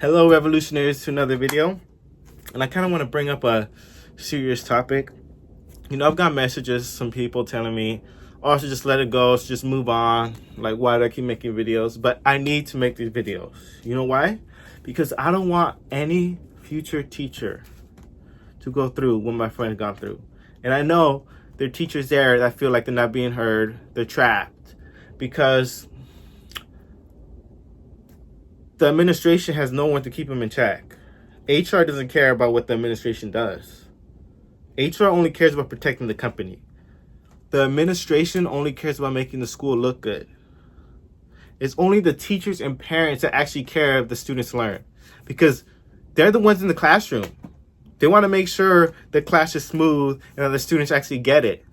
Hello, revolutionaries, to another video. And I kind of want to bring up a serious topic. I've got messages, some people telling me, oh, I should just let it go, should just move on. Like, why do I keep making videos? But I need to make these videos. You know why? Because I don't want any future teacher to go through what my friend gone through. And I know there are teachers there that feel like they're not being heard, they're trapped. Because the administration has no one to keep them in check. HR doesn't care about what the administration does. HR only cares about protecting the company. The administration only cares about making the school look good. It's only the teachers and parents that actually care if the students learn, because they're the ones in the classroom. They want to make sure the class is smooth and that the students actually get it.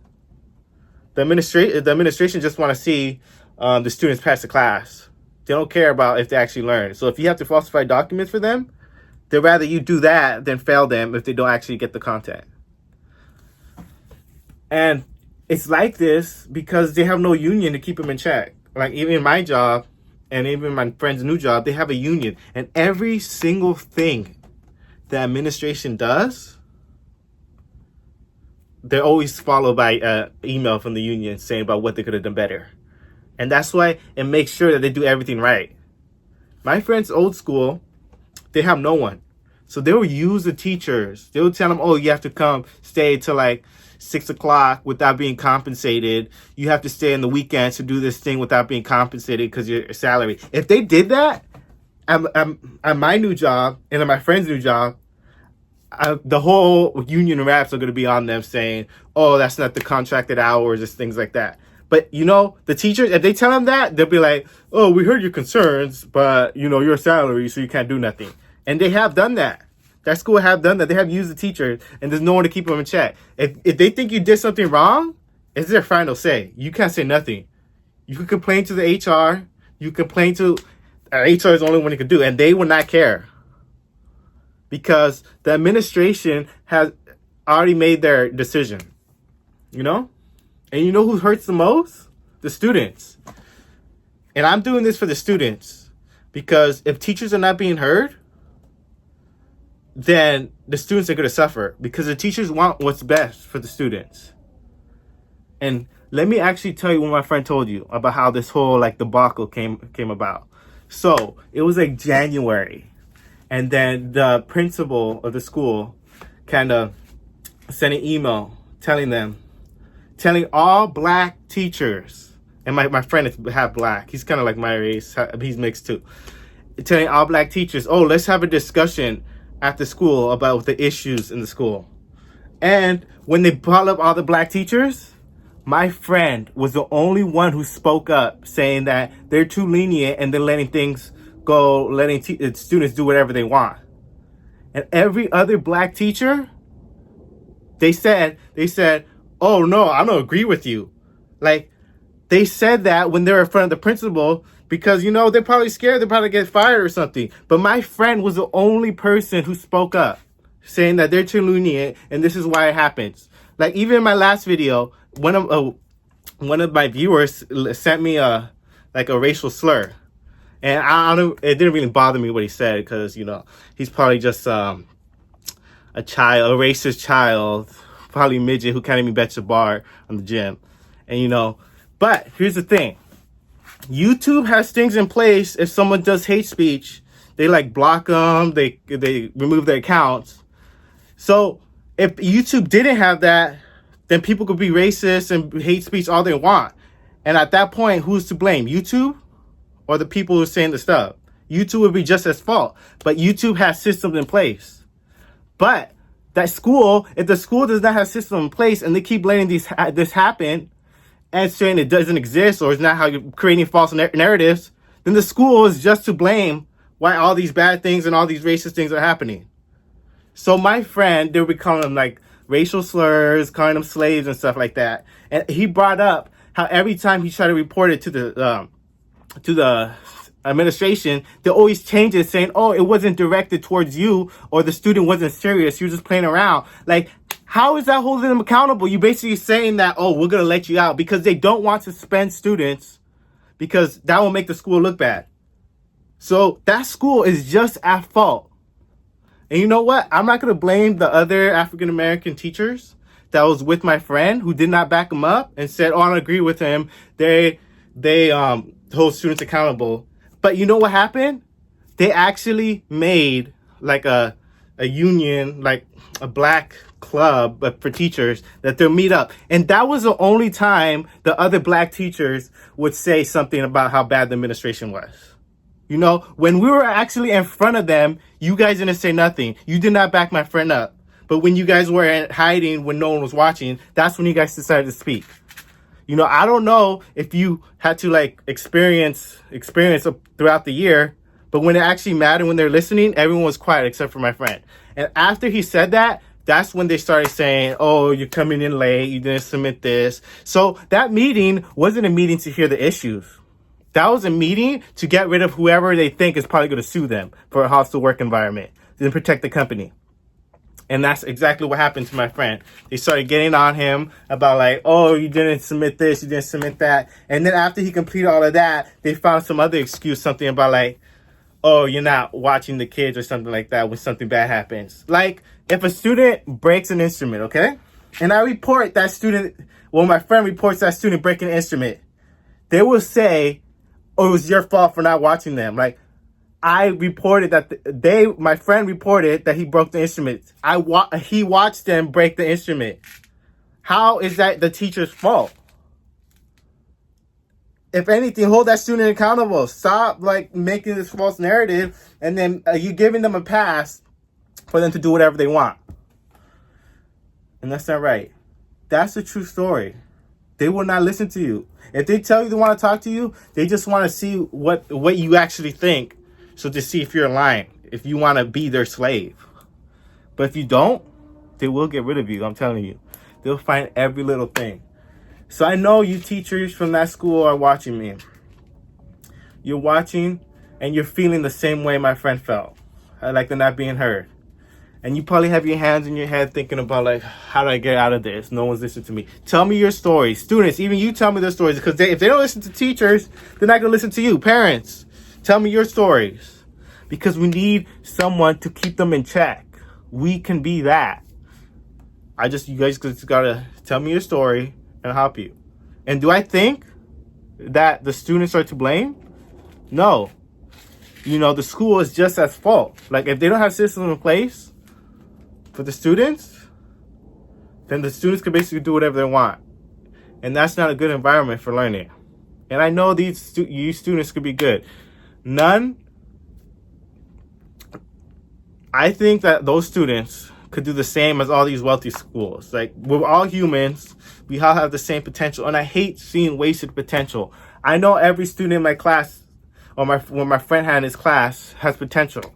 The administration just want to see the students pass the class. They don't care about if they actually learn. So if you have to falsify documents for them, they'd rather you do that than fail them if they don't actually get the content. And it's like this because they have no union to keep them in check. Like even my job and even my friend's new job, they have a union. And every single thing the administration does, they're always followed by an email from the union saying about what they could have done better. And that's why it makes sure that they do everything right. My friend's old school, they have no one. So they will use the teachers. They will tell them, oh, you have to come stay till like 6 o'clock without being compensated. You have to stay in the weekends to do this thing without being compensated because your salary. If they did that at my new job and at my friend's new job, the whole union raps are going to be on them saying, oh, that's not the contracted hours, just things like that. But, the teachers, if they tell them that, they'll be like, oh, we heard your concerns, but, your salary, so you can't do nothing. And they have done that. That school have done that. They have used the teachers, and there's no one to keep them in check. If they think you did something wrong, it's their final say. You can't say nothing. You can complain to the HR. You complain to HR is the only one you can do, and they will not care. Because the administration has already made their decision. And you know who hurts the most? The students. And I'm doing this for the students. Because if teachers are not being heard, then the students are going to suffer. Because the teachers want what's best for the students. And let me actually tell you what my friend told you about how this whole debacle came about. So it was January. And then the principal of the school kind of sent an email telling all black teachers, and my friend is half black. He's kind of like my race. He's mixed too. Telling all black teachers, oh, let's have a discussion at the school about the issues in the school. And when they brought up all the black teachers, my friend was the only one who spoke up, saying that they're too lenient and they're letting things go, letting students do whatever they want. And every other black teacher, they said, oh no, I don't agree with you. They said that when they were in front of the principal because, they're probably scared they're probably get fired or something. But my friend was the only person who spoke up, saying that they're too lenient and this is why it happens. Even in my last video, one of my viewers sent me a racial slur. And I don't, it didn't really bother me what he said because, he's probably just a racist child, probably midget who can't even bench a bar on the gym. And, but here's the thing. YouTube has things in place. If someone does hate speech, they block them, they remove their accounts. So if YouTube didn't have that, then people could be racist and hate speech all they want. And at that point, who's to blame? YouTube or the people who are saying the stuff? YouTube would be just as fault. But YouTube has systems in place. But that school, if the school does not have systems in place and they keep letting this happen and saying it doesn't exist or it's not how you're creating false narratives, then the school is just to blame why all these bad things and all these racist things are happening. So my friend, they were calling them racial slurs, calling them slaves and stuff like that. And he brought up how every time he tried to report it to the administration, they always change it saying, oh, it wasn't directed towards you or the student wasn't serious. You're just playing around. How is that holding them accountable? You're basically saying that, oh, we're going to let you out because they don't want to suspend students because that will make the school look bad. So that school is just at fault. And you know what? I'm not going to blame the other African American teachers that was with my friend who did not back him up and said, "Oh, I don't agree with him." They hold students accountable. But you know what happened? They actually made like a union, like a black club, but for teachers, that they'll meet up. And that was the only time the other black teachers would say something about how bad the administration was. You know, when we were actually in front of them, you guys didn't say nothing. You did not back my friend up. But when you guys were hiding, when no one was watching, that's when you guys decided to speak. You know, I don't know if you had to like experience throughout the year, but when it actually mattered, when they're listening, everyone was quiet except for my friend. And after he said that, that's when they started saying, "Oh, you're coming in late. You didn't submit this." So that meeting wasn't a meeting to hear the issues. That was a meeting to get rid of whoever they think is probably going to sue them for a hostile work environment, to protect the company. And that's exactly what happened to my friend. They started getting on him about like, "Oh, you didn't submit this, you didn't submit that." And then after he completed all of that, they found some other excuse, something about like, "Oh, you're not watching the kids," or something like that when something bad happens. Like if a student breaks an instrument, okay? And I report that student, well, my friend reports that student breaking an instrument. They will say, "Oh, it was your fault for not watching them." Like, I reported that my friend reported that he broke the instrument. He watched them break the instrument. How is that the teacher's fault? If anything, hold that student accountable. Stop like making this false narrative, and then you giving them a pass for them to do whatever they want. And that's not right. That's a true story. They will not listen to you. If they tell you they want to talk to you, they just want to see what you actually think. So to see if you're lying, if you want to be their slave. But if you don't, they will get rid of you. I'm telling you. They'll find every little thing. So I know you teachers from that school are watching me. You're watching and you're feeling the same way my friend felt. Like they're not being heard. And you probably have your hands in your head thinking about like, how do I get out of this? No one's listening to me. Tell me your stories. Students, even you tell me their stories. Because if they don't listen to teachers, they're not going to listen to you. Parents, tell me your stories. Because we need someone to keep them in check. We can be that. You guys just got to tell me your story and help you. And do I think that the students are to blame? No. You know, the school is just at fault. Like if they don't have systems in place for the students, then the students can basically do whatever they want. And that's not a good environment for learning. And I know you students could be good. I think that those students could do the same as all these wealthy schools. Like, we're all humans. We all have the same potential. And I hate seeing wasted potential. I know every student in my class, or what my friend had in his class, has potential.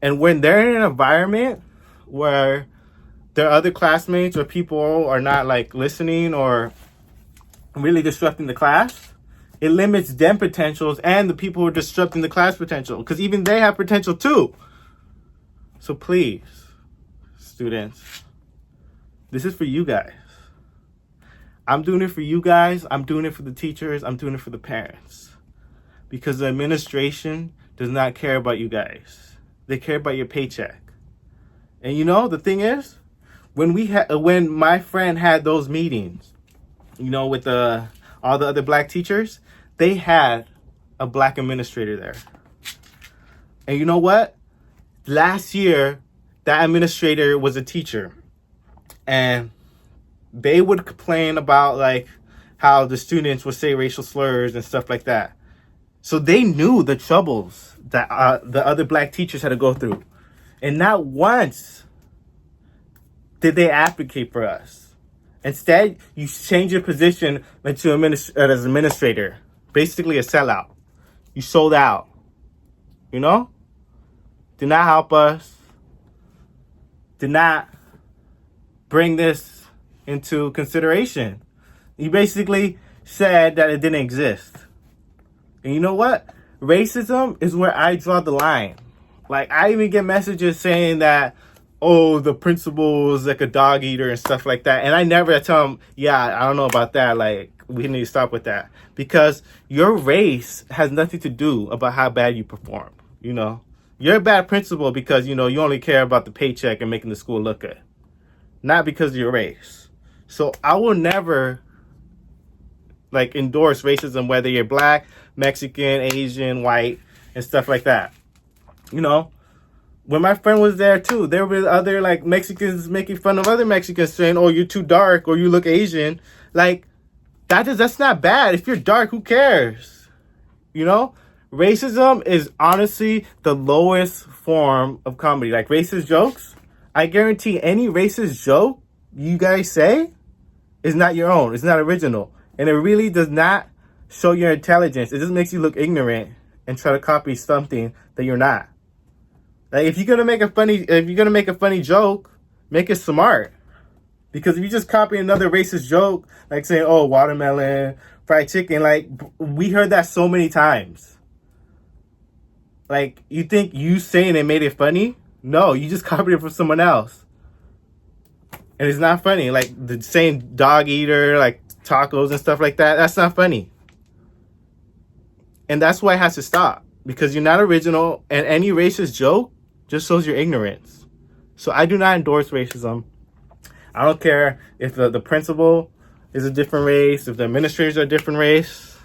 And when they're in an environment where their other classmates or people are not like listening or really disrupting the class, it limits them potentials and the people who are disrupting the class potential, because even they have potential too. So please, students, this is for you guys. I'm doing it for you guys. I'm doing it for the teachers. I'm doing it for the parents. Because the administration does not care about you guys. They care about your paycheck. And you know, the thing is, when my friend had those meetings, you know, with all the other black teachers, they had a black administrator there. And you know what? Last year, that administrator was a teacher. And they would complain about like how the students would say racial slurs and stuff like that. So they knew the troubles that the other black teachers had to go through. And not once did they advocate for us. Instead, you change your position into as administrator. Basically a sellout. You sold out. You know? Did not help us. Did not bring this into consideration. You basically said that it didn't exist. And you know what? Racism is where I draw the line. Like, I even get messages saying that, oh, the principal is like a dog eater and stuff like that. And I never tell them, yeah, I don't know about that. Like, We need to stop with that, because your race has nothing to do about how bad you perform. You know, you're a bad principal because, you know, you only care about the paycheck and making the school look good, not because of your race. So I will never like endorse racism, whether you're black, Mexican, Asian, white, and stuff like that. You know, when my friend was there too, there were other like Mexicans making fun of other Mexicans, saying, "Oh, you're too dark," or "You look Asian." Like that's not bad. If you're dark, who cares? You know, racism is honestly the lowest form of comedy. Like racist jokes, I guarantee any racist joke you guys say is not your own. It's not original. And it really does not show your intelligence. It just makes you look ignorant and try to copy something that you're not. Like if you're gonna make a funny joke, make it smart. Because if you just copy another racist joke, like saying, "Oh, watermelon, fried chicken," like we heard that so many times. Like you think you saying it made it funny? No, you just copied it from someone else. And it's not funny. Like the saying dog eater, like tacos and stuff like that, that's not funny. And that's why it has to stop, because you're not original, and any racist joke just shows your ignorance. So I do not endorse racism. I don't care if the principal is a different race, if the administrators are a different race.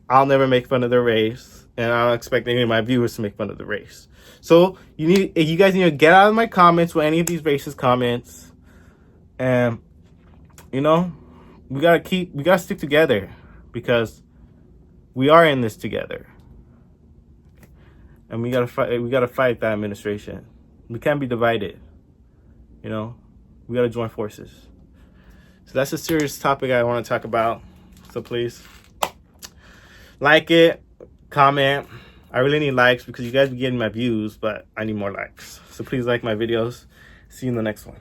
I'll never make fun of their race, and I don't expect any of my viewers to make fun of the race. So you guys need to get out of my comments with any of these racist comments, and you know, we gotta stick together, because we are in this together, and we gotta fight that administration. We can't be divided. You know, we gotta join forces. So that's a serious topic I want to talk about. So please like it, comment. I really need likes because you guys be getting my views, but I need more likes. So please like my videos. See you in the next one.